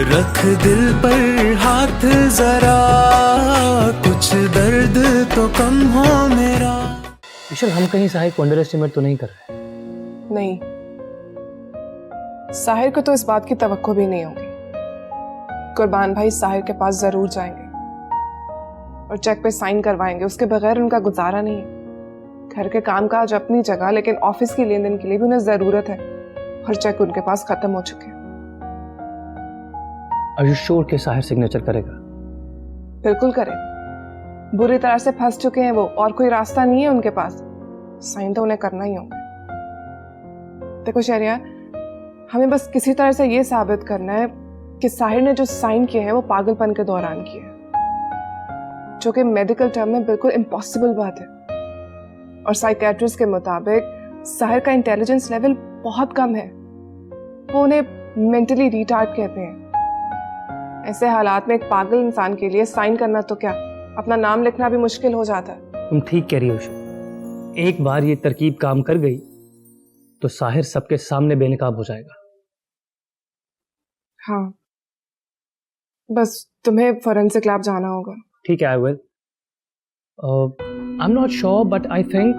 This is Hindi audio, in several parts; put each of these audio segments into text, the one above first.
रख दिल पर हाथ जरा, कुछ दर्द तो कम हो मेरा। ईशल, हम कहीं साहिर को अंडर एस्टिमेट तो नहीं कर रहे? नहीं, साहिर को तो इस बात की तवक्को भी नहीं होगी। कुर्बान भाई साहिर के पास जरूर जाएंगे और चेक पे साइन करवाएंगे, उसके बगैर उनका गुजारा नहीं है। घर के कामकाज अपनी जगह, लेकिन ऑफिस की लेन देन के लिए भी उन्हें जरूरत है और चेक उनके पास खत्म हो चुके हैं। Are you sure कि साहिर सिग्नेचर करेगा? बिल्कुल करे, बुरी तरह से फंस चुके हैं वो और कोई रास्ता नहीं है उनके पास। साइन तो उन्हें करना ही होगा। देखो शहरियार, हमें बस किसी तरह से ये साबित करना है कि साहिर ने जो साइन किए हैं वो पागलपन के दौरान किए हैं, जो कि मेडिकल टर्म में बिल्कुल इम्पॉसिबल बात है। और साइकेट्रिस्ट के मुताबिक साहिर का इंटेलिजेंस लेवल बहुत कम है, वो उन्हें मेंटली रिटार्ड कहते हैं। ऐसे हालात में एक पागल इंसान के लिए साइन करना तो क्या, अपना नाम लिखना भी मुश्किल हो जाता है। तुम ठीक कह रही हो ईशल, एक बार ये तरकीब काम कर गई तो साहिर सबके सामने बेनकाब हो जाएगा। हाँ, बस तुम्हें फोरेंसिक लैब जाना होगा। ठीक है, I will. I am not sure but I think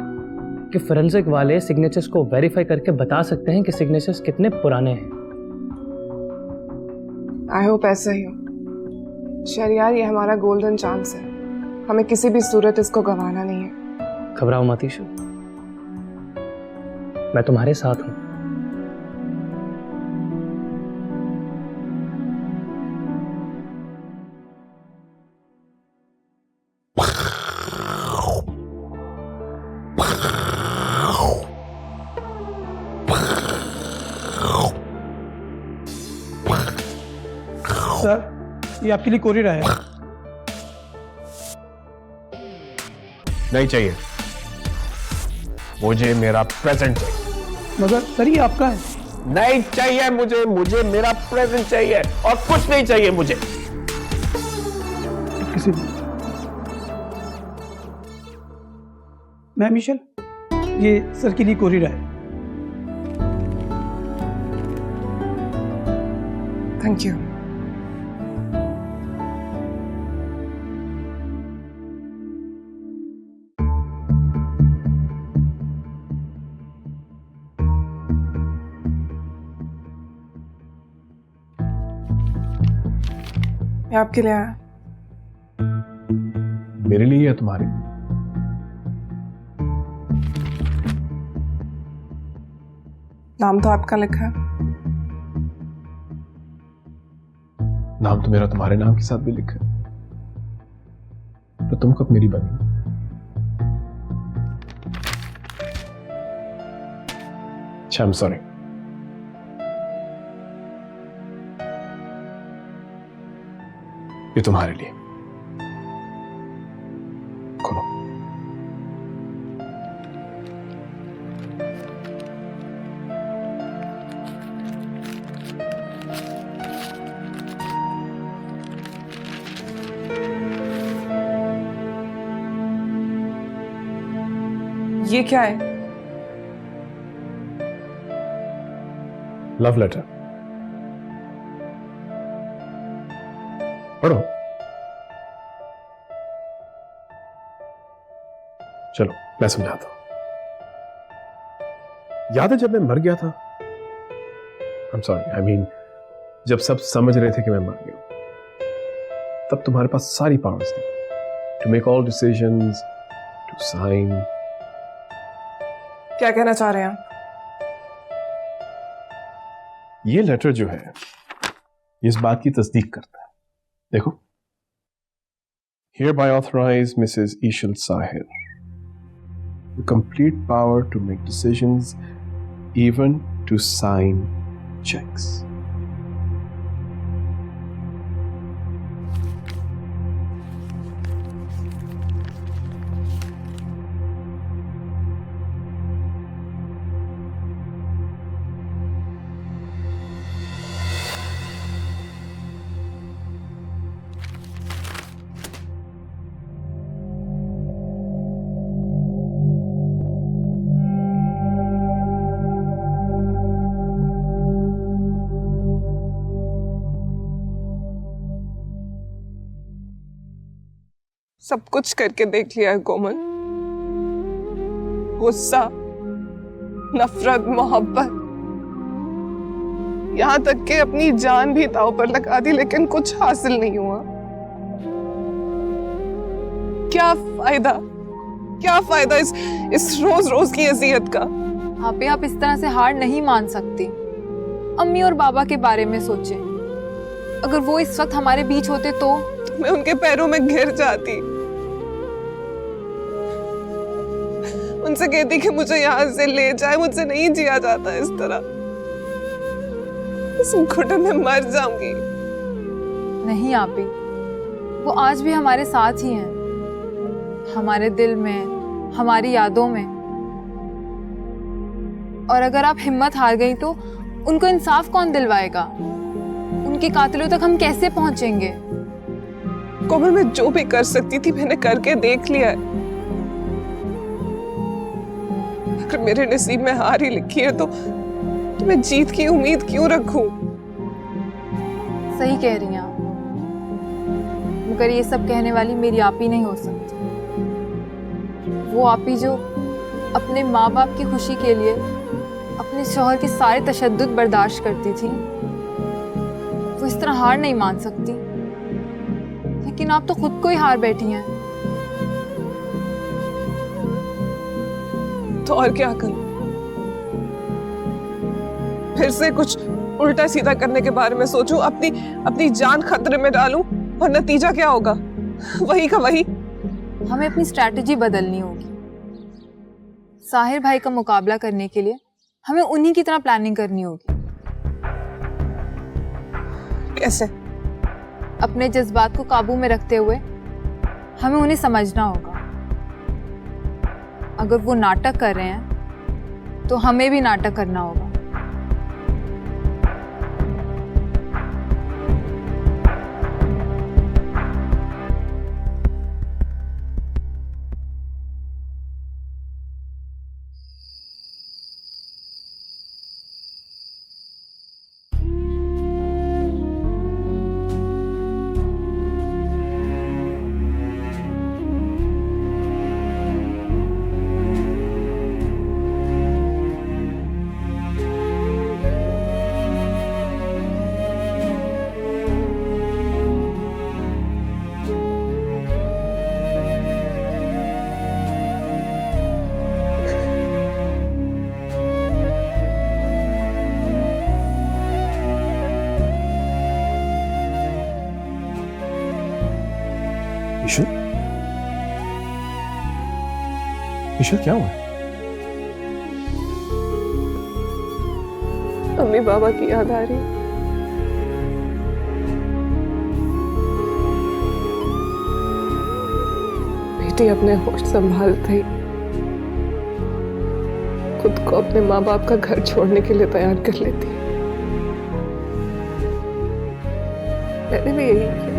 कि फोरेंसिक वाले सिग्नेचर्स को वेरीफाई करके बता सकते हैं कि सिग्नेचर्स कितने पुराने हैं। आई होप ऐसा ही हो। शहरियार, ये हमारा गोल्डन चांस है, हमें किसी भी सूरत इसको गंवाना नहीं है। घबराओ मत ईशु, मैं तुम्हारे साथ हूं। सर, ये आपके लिए कोरियर आया है। नहीं चाहिए, मुझे मेरा प्रेजेंट चाहिए। मगर सर, ये आपका है। नहीं चाहिए मुझे, मुझे मेरा प्रेजेंट चाहिए और कुछ नहीं चाहिए मुझे। किसी भी मैम ईशल, ये सर के लिए कोरियर आया है। Thank you. ये आपके लिए आया। मेरे लिए या तुम्हारे? नाम तो आपका लिखा है। नाम तो मेरा तुम्हारे नाम के साथ भी लिखा है, तो तुम कब मेरी बनी? अच्छा, आई एम सॉरी। ये तुम्हारे लिए। खोलो। ये क्या है? Love letter. पढ़ो। चलो मैं समझाता हूं। याद है जब मैं मर गया था? I am sorry, I mean जब सब समझ रहे थे कि मैं मर गया, तब तुम्हारे पास सारी पावर्स थी, to make all decisions, to sign. क्या कहना चाह रहे हैं आप? ये लेटर जो है, इस बात की तस्दीक करता है। देखो, hereby authorize Mrs. Ishal Sahir the complete power to make decisions, even to sign checks. सब कुछ करके देख लिया है कोमल। गुस्सा, नफरत, मोहब्बत, यहाँ तक कि अपनी जान भी दांव पर लगा दी, लेकिन कुछ हासिल नहीं हुआ। क्या फायदा, क्या फायदा इस रोज रोज की अजियत का। आप इस तरह से हार नहीं मान सकती। अम्मी और बाबा के बारे में सोचें, अगर वो इस वक्त हमारे बीच होते तो मैं उनके पैरों में घिर जाती, उनसे कहती कि मुझे यहाँ से ले जाए, मुझसे नहीं जिया जाता इस तरह, इस घुटन में मर जाऊंगी। नहीं आपी, वो आज भी हमारे साथ ही हैं, हमारे दिल में, हमारी यादों में। और अगर आप हिम्मत हार गई तो उनको इंसाफ कौन दिलवाएगा? उनके कातिलों तक हम कैसे पहुंचेंगे? कोमल, मैं जो भी कर सकती थी मैंने करके देख लिया है। अगर मेरे नसीब में हार ही लिखी है तो मैं जीत की उम्मीद क्यों रखूं? सही कह रही हैं आप, मगर ये सब कहने वाली मेरी आपी नहीं हो सकती। वो आपी जो अपने माँ बाप की खुशी के लिए अपने शौहर के सारे तशद्दुद बर्दाश्त करती थी, वो इस तरह हार नहीं मान सकती। लेकिन आप तो खुद को ही हार बैठी हैं। तो और क्या करूं? फिर से कुछ उल्टा सीधा करने के बारे में सोचूं, अपनी जान खतरे में डालूं, और नतीजा क्या होगा? वही का वही। हमें अपनी स्ट्रैटेजी बदलनी होगी। साहिर भाई का मुकाबला करने के लिए हमें उन्हीं की तरह प्लानिंग करनी होगी। कैसे? अपने जज्बात को काबू में रखते हुए हमें उन्हें समझना होगा। अगर वो नाटक कर रहे हैं तो हमें भी नाटक करना होगा। ईश्वर क्या हुआ? मम्मी बाबा की याद आ रही। बेटी अपने होश संभालते ही खुद को अपने माँ बाप का घर छोड़ने के लिए तैयार कर लेती। मैंने भी यही किया,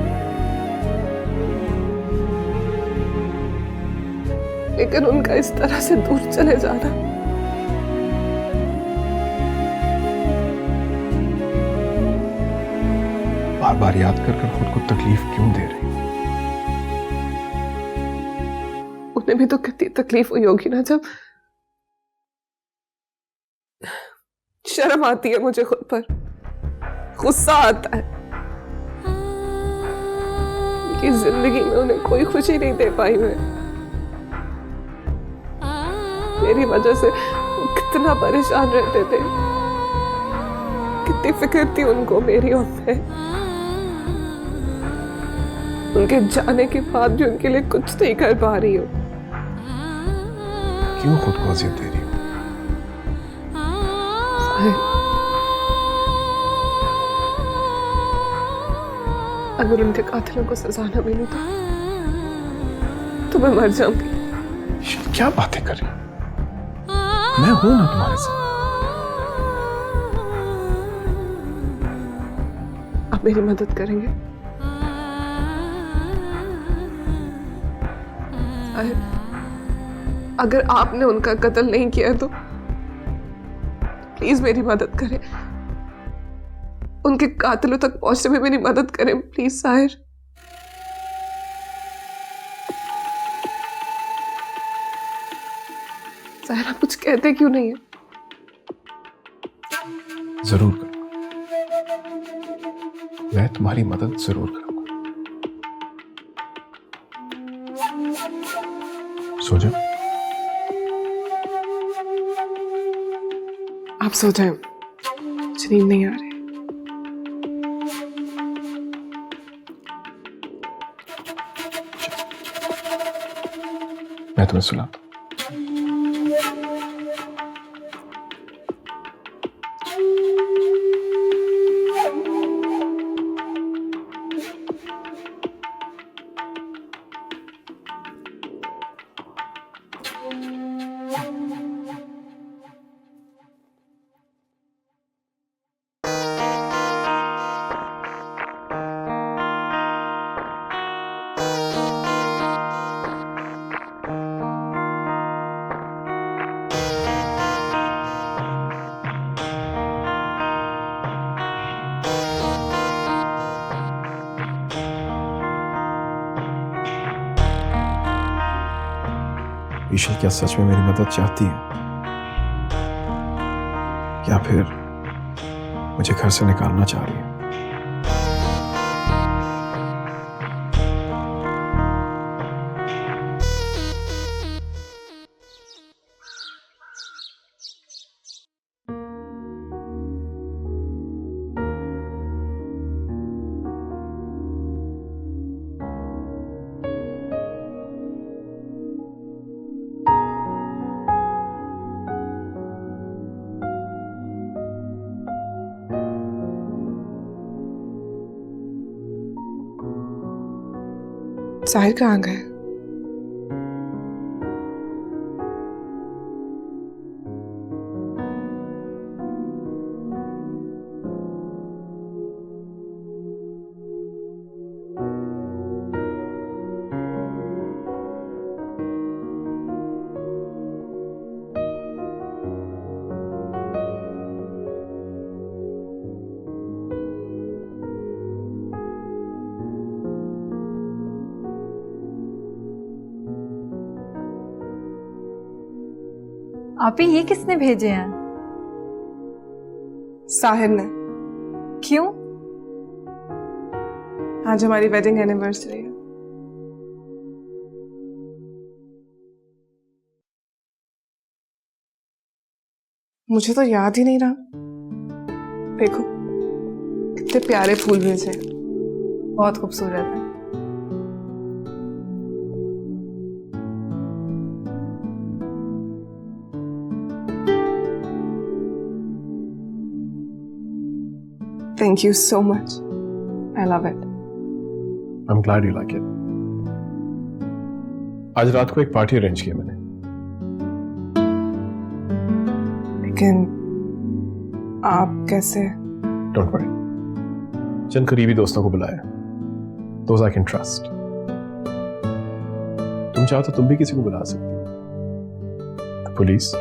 लेकिन उनका इस तरह से दूर चले जाना बार बार याद कर कर खुद को तकलीफ क्यों दे रही? उन्हें भी तो कितनी तकलीफ हुई होगी ना, जब शर्म आती है मुझे खुद पर, गुस्सा आता है कि जिंदगी में उन्हें कोई खुशी नहीं दे पाई मैं। मेरी वजह से वो कितना परेशान रहते थे, कितनी फिक्र थी उनको मेरी और मैं। उनके जाने के बाद भी उनके लिए कुछ नहीं कर पा रही हूँ। क्यों खुद को अजियत दे रही हो? अगर उनके कातिलों को सजा न मिली तो मैं मर जाऊंगी। क्या बातें कर रही हो? मैं हूं ना तुम्हारे साथ। आप मेरी मदद करेंगे? अगर आपने उनका कत्ल नहीं किया तो प्लीज मेरी मदद करें, उनके कातिलों तक पहुंचने में मेरी मदद करें प्लीज साहिर। साहिर आप कुछ कहते क्यों नहीं है? जरूर करूंगा, मैं तुम्हारी मदद जरूर करूंगा। सो जाओ। आप सो जाए, मुझे नींद नहीं आ रही। मैं तुम्हें सुनाता हूं। ईशल क्या सच में मेरी मदद चाहती है, या फिर मुझे घर से निकालना चाह रही है? साहिर कहाँ गए? आपी ये किसने भेजे हैं? साहिर ने। क्यों? आज हमारी वेडिंग एनिवर्सरी है। मुझे तो याद ही नहीं रहा। देखो कितने प्यारे फूल भेजे हैं। बहुत खूबसूरत है। Thank you so much. I love it. I'm glad you like it. आज रात को एक पार्टी अरेंज किया मैंने। लेकिन आप कैसे? Don't worry. चंद करीबी दोस्तों को बुलाया। Those I can trust. तुम चाहो तो तुम भी किसी को बुला सकती हो। The police.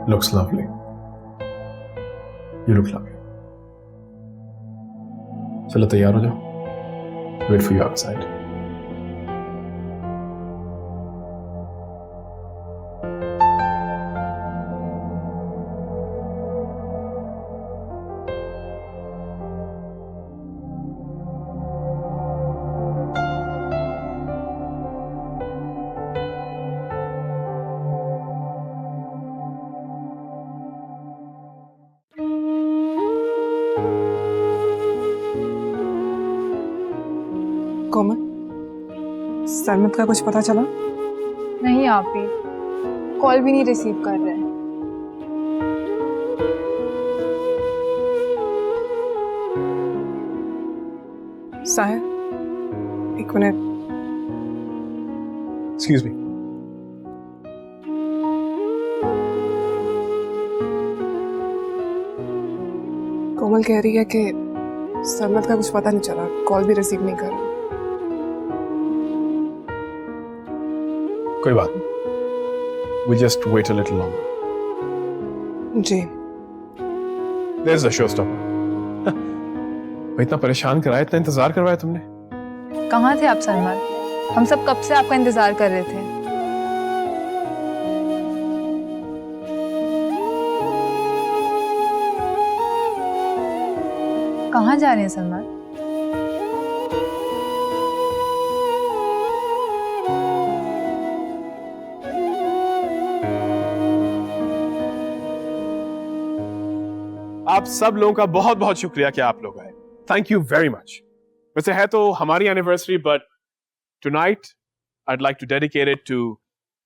Looks lovely. You look lovely. चलो तैयार हो जाओ. Wait for you outside. कोमल, सरमत का कुछ पता चला? नहीं आप ही कॉल भी नहीं रिसीव कर रहे हैं। साहिर, एक मिनट। Excuse me. कोमल कह रही है कि सरमत का कुछ पता नहीं चला, कॉल भी रिसीव नहीं कर रहा। कोई बात नहीं. We just wait a little longer. Ji, There's the showstopper. इतना परेशान कराया, इतना इंतजार करवाया तुमने. कहाँ थे आप सलमान? हम सब कब से आपका इंतजार कर रहे थे। कहाँ जा रहे हैं सलमान? आप सब लोगों का बहुत बहुत शुक्रिया कि आप लोग आए. Thank you very much. वैसे है तो हमारी anniversary, but tonight I'd like to dedicate it to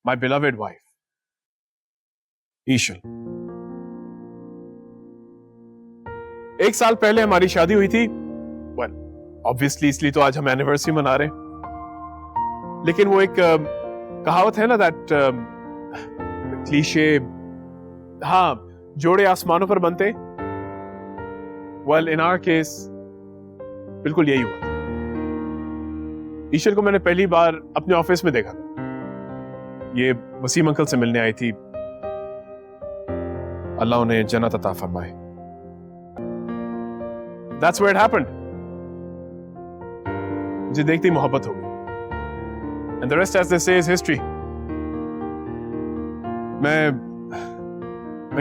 my beloved wife, ईशल. 1 साल पहले हमारी शादी हुई थी. well, obviously इसलिए तो आज हम एनिवर्सरी मना रहे हैं. लेकिन वो एक कहावत है ना, दैट क्लीशे, हाँ, जोड़े आसमानों पर बनते. well, in our case बिल्कुल यही हुआ. ईशल को मैंने पहली बार अपने ऑफिस में देखा था. ये वसीम अंकल से मिलने आई थी. अल्लाह उन्हें जन्नत अता फरमाए. That's where it happened. मुझे देखते ही मोहब्बत हो गई. And the rest, as they say, is history. मैं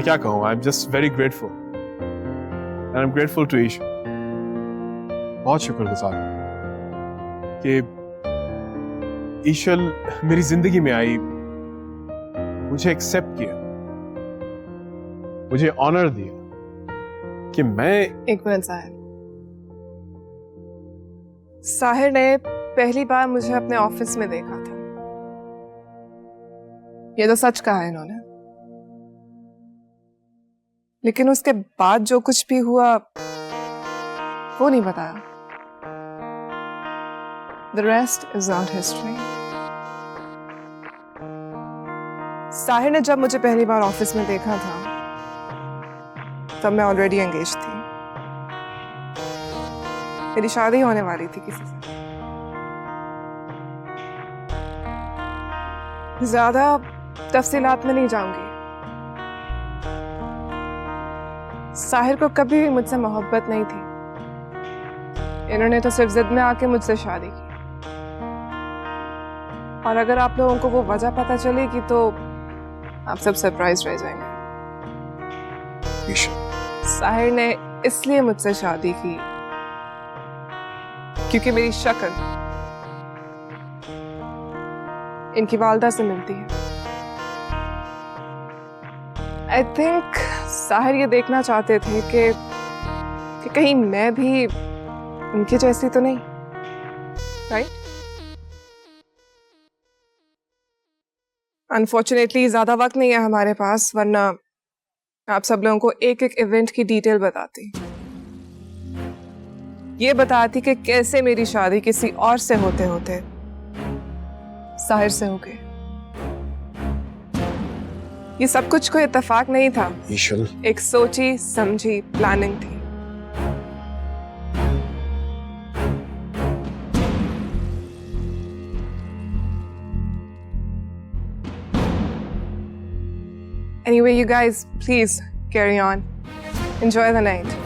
क्या कहूँ? I'm just very grateful. And I'm grateful to ईशल. बहुत शुक्रगुजार हूं कि ईशल मेरी जिंदगी में आई, मुझे एक्सेप्ट किया, मुझे ऑनर दिया कि मैं. एक मिनट साहिर. साहिर ने पहली बार मुझे अपने ऑफिस में देखा था. ये तो सच कहा है इन्होंने, लेकिन उसके बाद जो कुछ भी हुआ वो नहीं बताया. The rest is not history. Sahir ने जब मुझे पहली बार ऑफिस में देखा था, तब मैं ऑलरेडी एंगेज थी. मेरी शादी होने वाली थी किसी से. ज्यादा तफसीलात में नहीं जाऊंगी. साहिर को कभी भी मुझसे मोहब्बत नहीं थी. इन्होंने तो सिर्फ जिद में आके मुझसे शादी की. और अगर आप लोगों को वो वजह पता चलेगी तो आप सब सरप्राइज रह जाएंगे. साहिर ने इसलिए मुझसे शादी की क्योंकि मेरी शक्ल इनकी वालदा से मिलती है. आई थिंक साहिर ये देखना चाहते थे कि कहीं मैं भी उनकी जैसी तो नहीं. राइट? अनफॉर्चुनेटली ज्यादा वक्त नहीं है हमारे पास, वरना आप सब लोगों को एक एक इवेंट की डिटेल बताती. ये बताती कि कैसे मेरी शादी किसी और से होते होते साहिर से हो गई. ये सब कुछ कोई इत्तेफाक नहीं था. ईशल, एक सोची समझी प्लानिंग थी. Anyway, you guys, please carry on. Enjoy the night.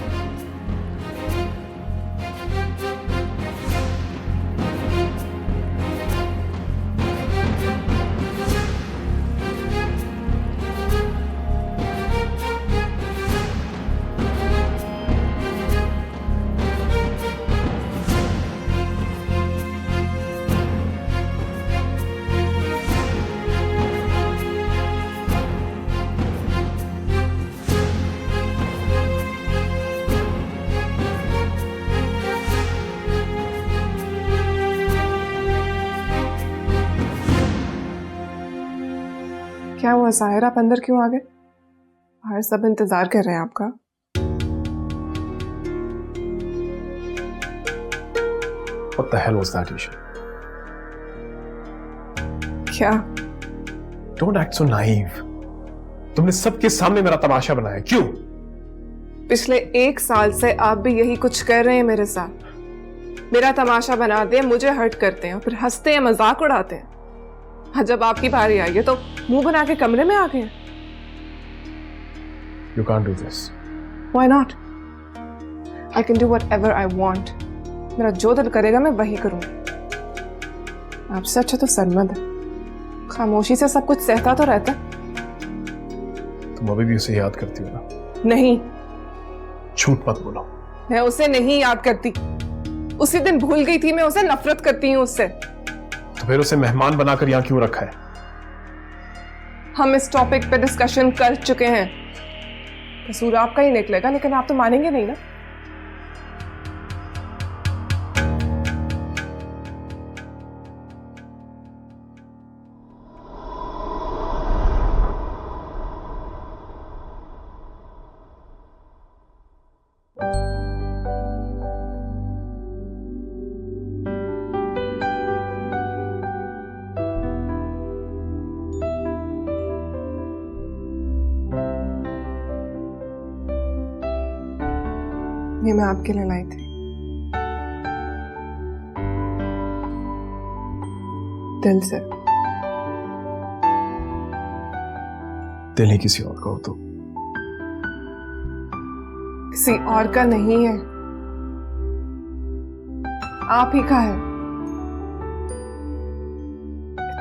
क्या हुआ साहिर, आप अंदर क्यों आ गए? बाहर सब इंतजार कर रहे हैं आपका। What the hell was that, Isha? क्या? Don't act so naive. तुमने सबके सामने मेरा तमाशा बनाया, क्यों? पिछले 1 साल से आप भी यही कुछ कर रहे हैं मेरे साथ। मेरा तमाशा बनाते हैं, मुझे हर्ट करते हैं, फिर हंसते हैं, मजाक उड़ाते हैं। हाँ, जब आपकी बारी आई है तो मुंह बना के कमरे में आ गए। You can't do this. Why not? I can do whatever I want. मेरा जो दिल करेगा मैं वही करूंगी। आपसे अच्छा तो सरमद है, खामोशी से सब कुछ सहता तो रहता। तुम अभी भी उसे याद करती हो ना? नहीं, झूठ मत बोलो। मैं उसे नहीं याद करती। उसी दिन भूल गई थी, मैं उसे नफरत करती हूँ उससे। तो फिर उसे मेहमान बनाकर यहाँ क्यों रखा है? हम इस टॉपिक पे डिस्कशन कर चुके हैं। कसूर आपका ही निकलेगा, लेकिन आप तो मानेंगे नहीं ना। ये मैं आपके लिए लाई थी। दिल से। दिल ही किसी और का हो तो? किसी और का नहीं है, आप ही का है।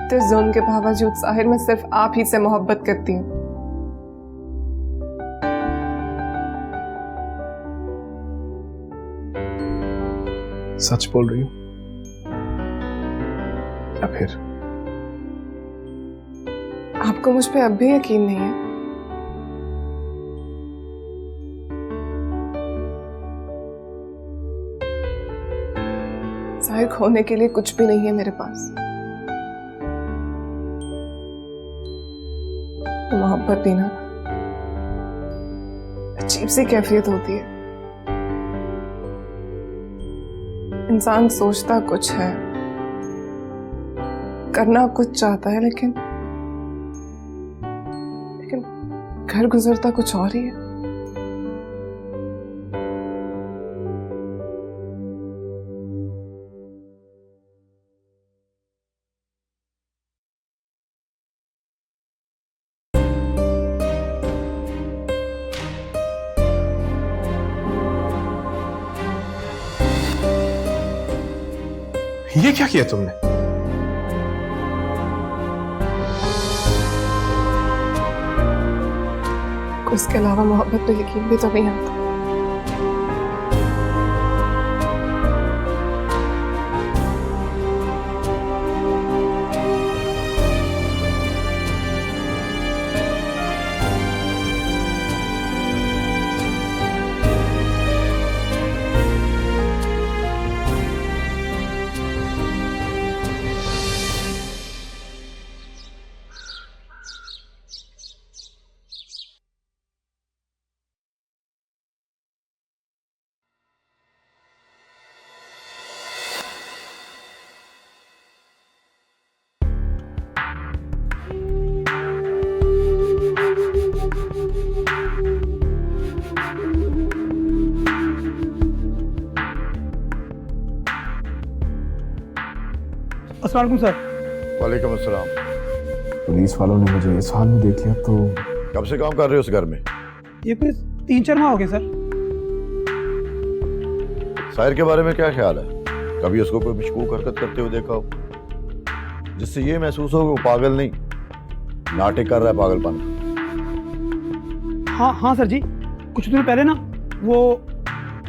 इतने जुल्म के बावजूद साहिर मैं सिर्फ आप ही से मोहब्बत करती हूँ। सच बोल रही हो या फिर? आपको मुझ पे अब भी यकीन नहीं है? साहिर, खोने के लिए कुछ भी नहीं है मेरे पास। तो मोहब्बत भी ना अजीब सी कैफियत होती है। इंसान सोचता कुछ है, करना कुछ चाहता है, लेकिन घर गुजरता कुछ और ही है। ये क्या किया तुमने? उसके अलावा मोहब्बत पे यकीन भी तो नहीं आता। अस्सलाम वालेकुम सर। वालेकुम अस्सलाम। पुलिस वालों ने मुझे इस हाल में देख लिया तो कब से काम कर रहे हो उस घर में? ये कोई 3-4 माह हो गए सर। साहिर के बारे में क्या ख्याल है? कभी उसको कोई मशकूक हरकत करते हुए देखा हो जिससे ये महसूस हो कि वो पागल नहीं, नाटक कर रहा है पागलपन? हाँ सर जी, कुछ दिनों पहले ना वो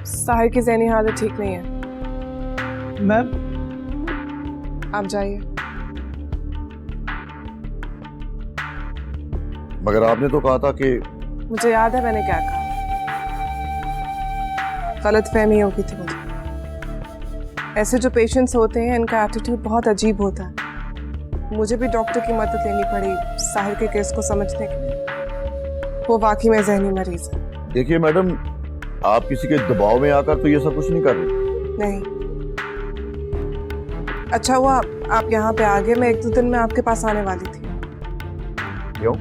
साहिर की ज़हनी हालत ठीक नहीं है, मैम। आप जाइए। मगर आपने तो कहा था कि मुझे याद है मैंने क्या कहा, गलतफहमी हो गई थी मुझे। ऐसे जो पेशेंट्स होते हैं इनका एटीट्यूड बहुत अजीब होता है। मुझे भी डॉक्टर की मदद लेनी पड़ी साहिर के केस को समझने के लिए। वो वाकई में जहनी मरीज है। देखिए मैडम, आप किसी के दबाव में आकर तो ये सब कुछ नहीं कर रहे। नहीं, अच्छा हुआ आप यहाँ पे आ गए। मैं 1-2 दिन में आपके पास आने वाली थी। क्यों?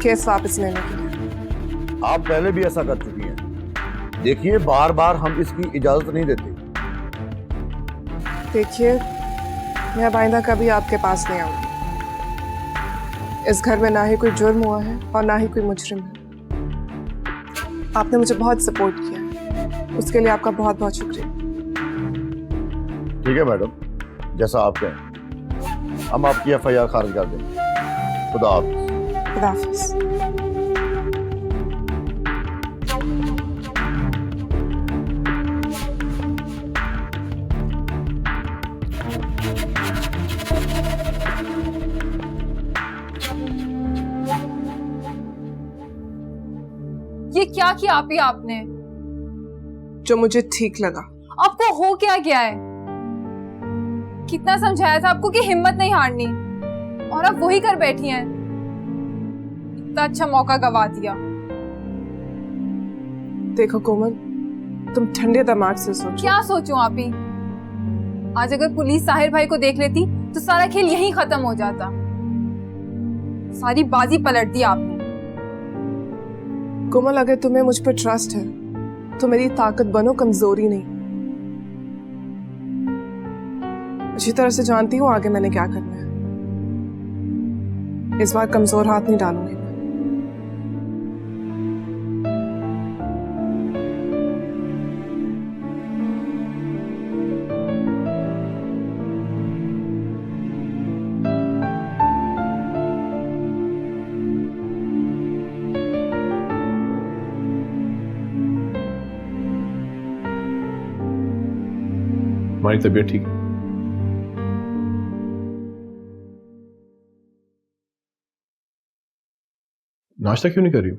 केस वापस लेने के लिए। आप पहले भी ऐसा कर चुकी हैं। देखिए, बार बार हम इसकी इजाजत नहीं देते। देखिए, मैं आइंदा कभी आपके पास नहीं आऊंगी। इस घर में ना ही कोई जुर्म हुआ है और ना ही कोई मुजरिम है। आपने मुझे बहुत सपोर्ट किया है, उसके लिए आपका बहुत बहुत शुक्रिया। ठीक है मैडम, जैसा आप कहें। हम आपकी FIR खारिज कर देंगे। खुदा हाफिज। खुदा हाफिज। ये क्या किया आप ही आपने? जो मुझे ठीक लगा। आपको हो क्या गया है? कितना समझाया था आपको कि हिम्मत नहीं हारनी, और आप वही कर बैठी हैं। इतना अच्छा मौका गवा दिया। देखो कोमल, तुम ठंडे दिमाग से सोचो। क्या सोचूं आप ही? आज अगर पुलिस साहिर भाई को देख लेती तो सारा खेल यहीं खत्म हो जाता। सारी बाजी पलट दी आपने। कोमल, अगर तुम्हें मुझ पर ट्रस्ट है तो मेरी ताकत बनो, कमजोरी नहीं। अच्छी तरह से जानती हूँ आगे मैंने क्या करना है। इस बार कमजोर हाथ नहीं डालूंगी मैं। हमारी तबीयत ठीक है? नाश्ता क्यों नहीं कर रही हो?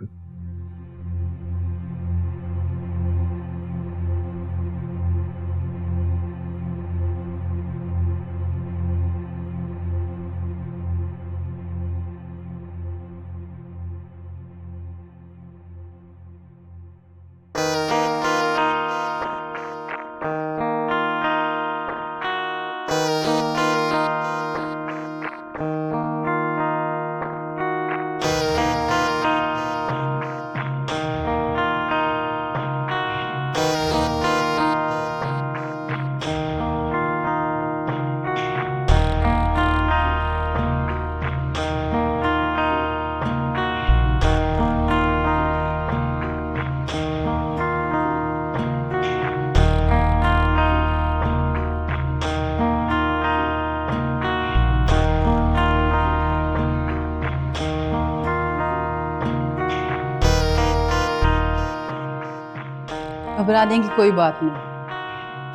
घबराने की कोई बात नहीं,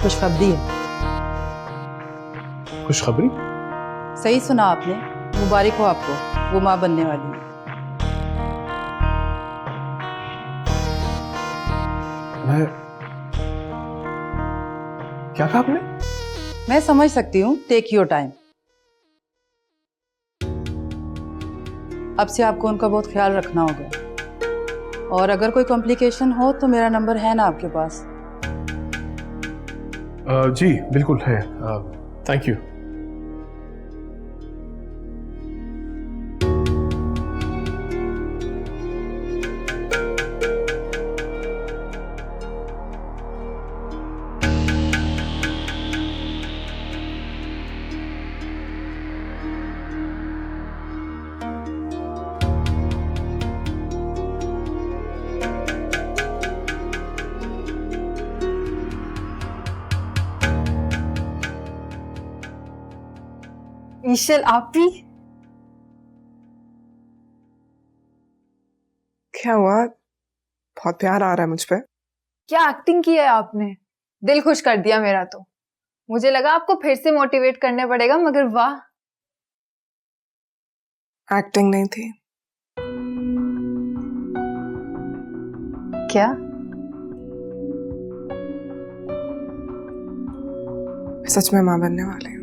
खुशखबरी है। खुशखबरी? सही सुना आपने, मुबारक हो आपको, वो माँ बनने वाली है। मैं क्या कहा आपने? मैं समझ सकती हूँ, टेक योर टाइम। अब से आपको उनका बहुत ख्याल रखना होगा, और अगर कोई कॉम्प्लिकेशन हो तो मेरा नंबर है ना आपके पास? जी बिल्कुल है। Thank you. ईशल आप भी? क्या हुआ? बहुत प्यार आ रहा है मुझ पे। क्या एक्टिंग की है आपने, दिल खुश कर दिया मेरा तो। मुझे लगा आपको फिर से मोटिवेट करने पड़ेगा, मगर वाह। एक्टिंग नहीं थी। क्या? मैं सच में मां बनने वाली हूँ।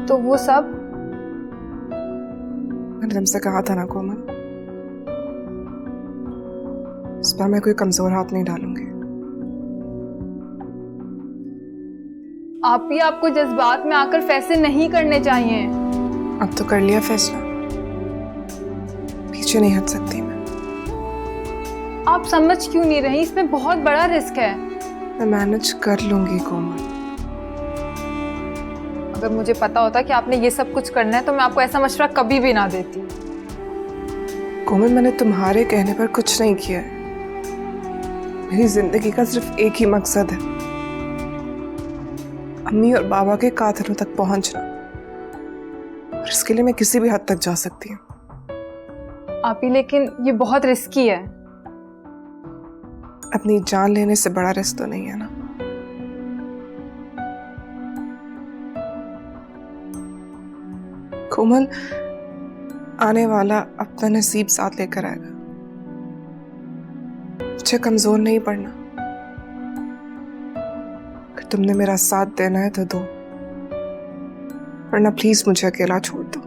तो वो सब? मैंने तुमसे कहा था ना कोमल, इस बार मैं कोई कमजोर हाथ नहीं डालूंगी। आप ही आपको जज्बात में आकर फैसले नहीं करने चाहिए। अब तो कर लिया फैसला, पीछे नहीं हट सकती मैं। आप समझ क्यों नहीं रही? इसमें बहुत बड़ा रिस्क है। मैं मैनेज कर लूंगी कोमल। अगर मुझे पता होता कि आपने ये सब कुछ करना है तो मैं आपको ऐसा मशवरा कभी भी ना देती। कोमल, मैंने तुम्हारे कहने पर कुछ नहीं किया है। मेरी जिंदगी का सिर्फ एक ही मकसद है, अम्मी और बाबा के कातलों तक पहुंचना। और इसके लिए मैं किसी भी हद तक जा सकती हूँ। आप ही, लेकिन ये बहुत रिस्की है। अपनी जान लेने से बड़ा रिस्क तो नहीं है ना। कोमल, आने वाला अपना नसीब साथ लेकर आएगा। मुझे कमजोर नहीं पड़ना। अगर तुमने मेरा साथ देना है तो दो, वरना प्लीज मुझे अकेला छोड़ दो।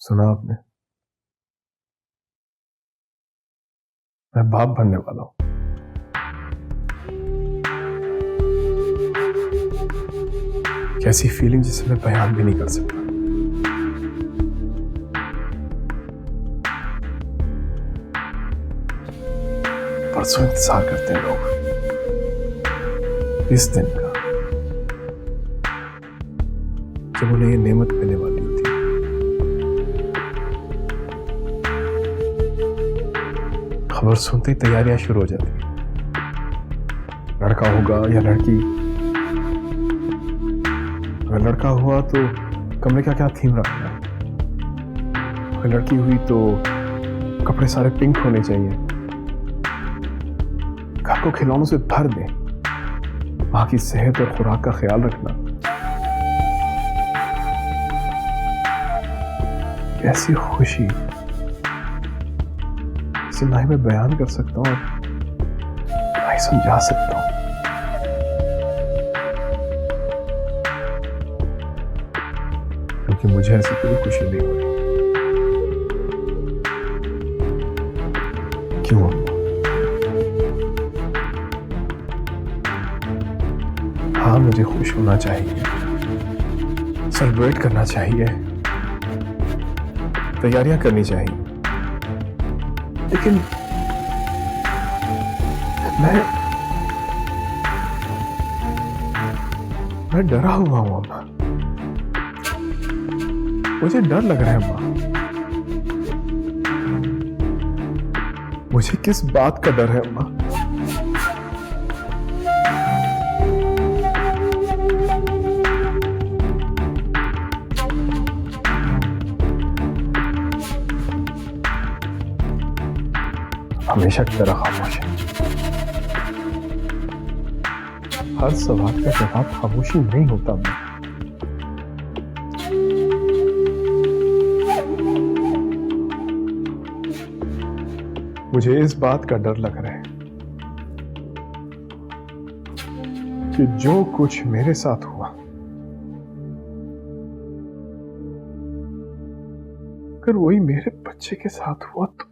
सुना आपने? मैं बाप बनने वाला हूं। कैसी फीलिंग जिसे मैं बयान भी नहीं कर सकता। परसों इंतजार करते हैं लोग इस दिन का जब उन्हें ये नेमत मिलने वाली होती है। खबर सुनते ही तैयारियां शुरू हो जाती हैं। लड़का होगा या लड़की। अगर लड़का हुआ तो कमरे का क्या थीम रखना है। अगर लड़की हुई तो कपड़े सारे पिंक होने चाहिए। घर को खिलौनों से भर दें। मां की सेहत और खुराक का ख्याल रखना। कैसी खुशी इसे ना ही मैं बयान कर सकता हूं और ना ही समझा सकता हूं। क्योंकि मुझे ऐसी कोई खुशी नहीं हो रही। क्यों? हाँ, मुझे खुश होना चाहिए, सेलिब्रेट करना चाहिए, तैयारियां करनी चाहिए, लेकिन मैं डरा हुआ हूं अम्मा। मुझे डर लग रहा है अम्मा। मुझे किस बात का डर है अम्मा? हमेशा की तरह खामोश है। हर सवाल का जवाब खामोशी नहीं होता। मुझे इस बात का डर लग रहा है कि जो कुछ मेरे साथ हुआ, अगर वही मेरे बच्चे के साथ हुआ तो